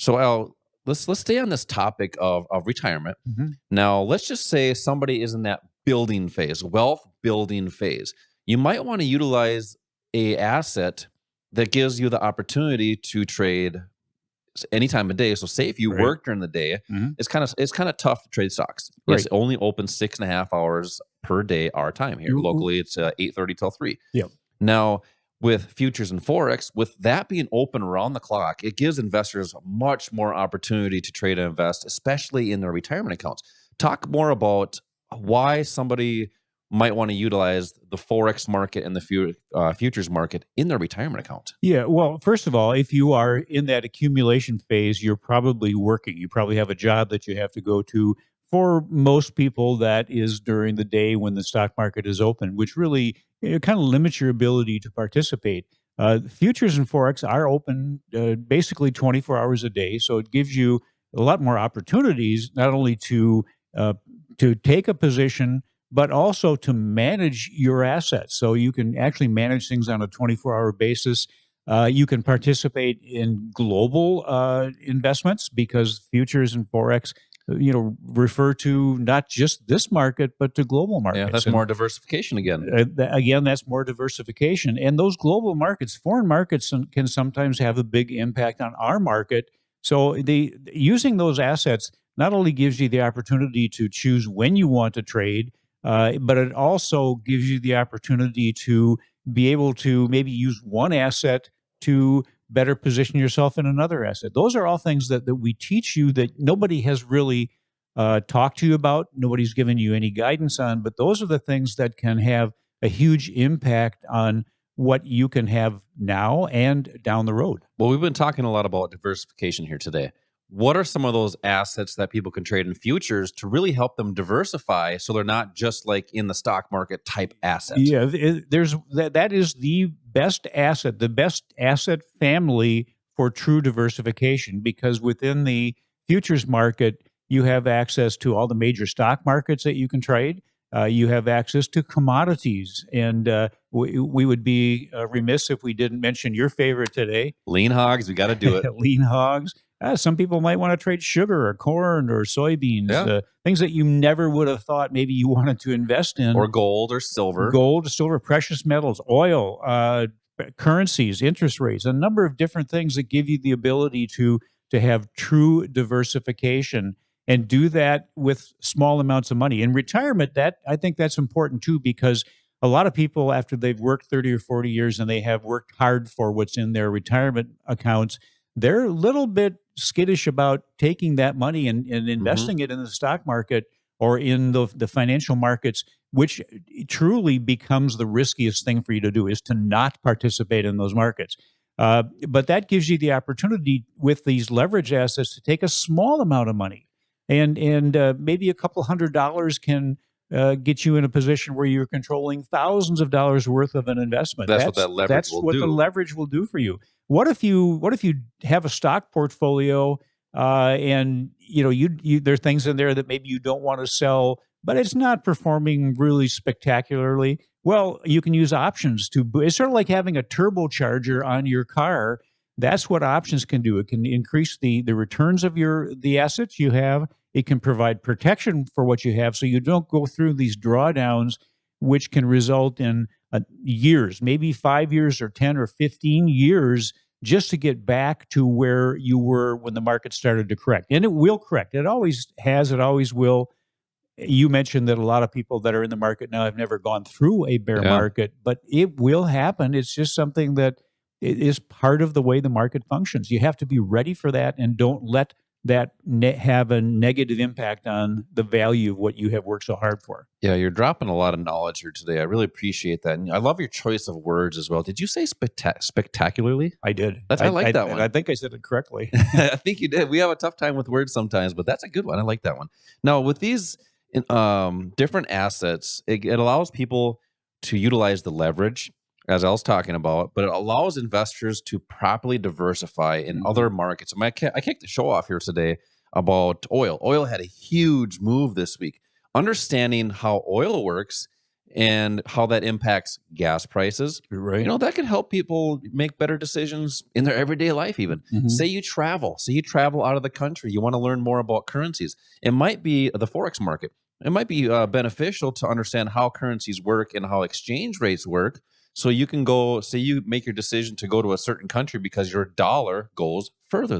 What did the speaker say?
So Al, let's stay on this topic of retirement. Mhm. Now, let's just say somebody is in that building phase, wealth building phase. You might want to utilize a asset that gives you the opportunity to trade any time of day. So say if you Right. work during the day, Mhm. it's kind of tough to trade stocks. It's Right. only open 6.5 hours per day our time here. You Locally, it's 8:30 till 3. Yeah. Now, with futures and forex, with that being open around the clock, it gives investors much more opportunity to trade and invest, especially in their retirement accounts. Talk more about why somebody might want to utilize the forex market and the futures market in their retirement account. Yeah, well, first of all, if you are in that accumulation phase, you're probably working. You probably have a job that you have to go to. For most people, that is during the day when the stock market is open, which really kind of limits your ability to participate. Futures and forex are open basically 24 hours a day, so it gives you a lot more opportunities, not only uh, to take a position but also to manage your assets. So you can actually manage things on a 24-hour basis. You can participate in global investments because futures and forex, refer to not just this market but to global Yeah, markets. that's And more diversification again. again, that's more diversification. And those global markets, foreign markets, can sometimes have a big impact on our market. So the using those assets not only gives you the opportunity to choose when you want to trade, but it also gives you the opportunity to be able to maybe use one asset to better position yourself in another asset. Those are all things that we teach you that nobody has really talked to you about, nobody's given you any guidance on, but those are the things that can have a huge impact on what you can have now and down the road. Well, we've been talking a lot about diversification here today. What are some of those assets that people can trade in futures to really help them diversify so they're not just like in the stock market type asset? Yeah, there's that is the best asset family for true diversification because within the futures market, you have access to all the major stock markets that you can trade. You have access to commodities, and we would be remiss if we didn't mention your favorite today, Lean hogs, we got to do it. lean hogs. Some people might want to trade sugar or corn or soybeans, Yeah. things that you never would have thought maybe you wanted to invest in. Or gold or silver. Gold, silver, precious metals, oil, currencies, interest rates, a number of different things that give you the ability to have true diversification and do that with small amounts of money. In retirement, that I think that's important too because a lot of people after they've worked 30 or 40 years and they have worked hard for what's in their retirement accounts, they're a little bit skittish about taking that money and Hmm. investing it in the stock market or in the financial markets, which truly becomes the riskiest thing for you to do is to not participate in those markets. But that gives you the opportunity with these leverage assets to take a small amount of money, and maybe a couple $100 can get you in a position where you're controlling thousands of dollars worth of an investment. That's what That's that leverage that's will what the do. leverage will do for you. What if you have a stock portfolio and you there are things in there that maybe you don't want to sell, but it's not performing really spectacularly. Well, you can use options it's sort of like having a turbocharger on your car. That's what options can do. It can increase the returns of the assets you have. It can provide protection for what you have so you don't go through these drawdowns, which can result in years, maybe 5 years or 10 or 15 years just to get back to where you were when the market started to correct. And it will correct. It always has, it always will. You mentioned that a lot of people that are in the market now have never gone through a bear Yeah. market, but it will happen. It's just something that is part of the way the market functions. You have to be ready for that and don't let that have a negative impact on the value of what you have worked so hard for. Yeah, you're dropping a lot of knowledge here today. I really appreciate that. And I love your choice of words as well. Did you say spectacularly? I did. I like that And I one. think I said it correctly. I think you did. We have a tough time with words sometimes, but that's a good one. I like that one. Now, with these different assets, it allows people to utilize the leverage, as I was talking about, but it allows investors to properly diversify in Mhm. other markets. I kicked the show off here today about oil. Oil had a huge move this week. Understanding how oil works and how that impacts gas prices. Right. That could help people make better decisions in their everyday life even. Say you travel out of the country, you want to learn more about currencies. It might be the Forex market. It might be beneficial to understand how currencies work and how exchange rates work. So you can go, say you make your decision to go to a certain country because your dollar goes further there.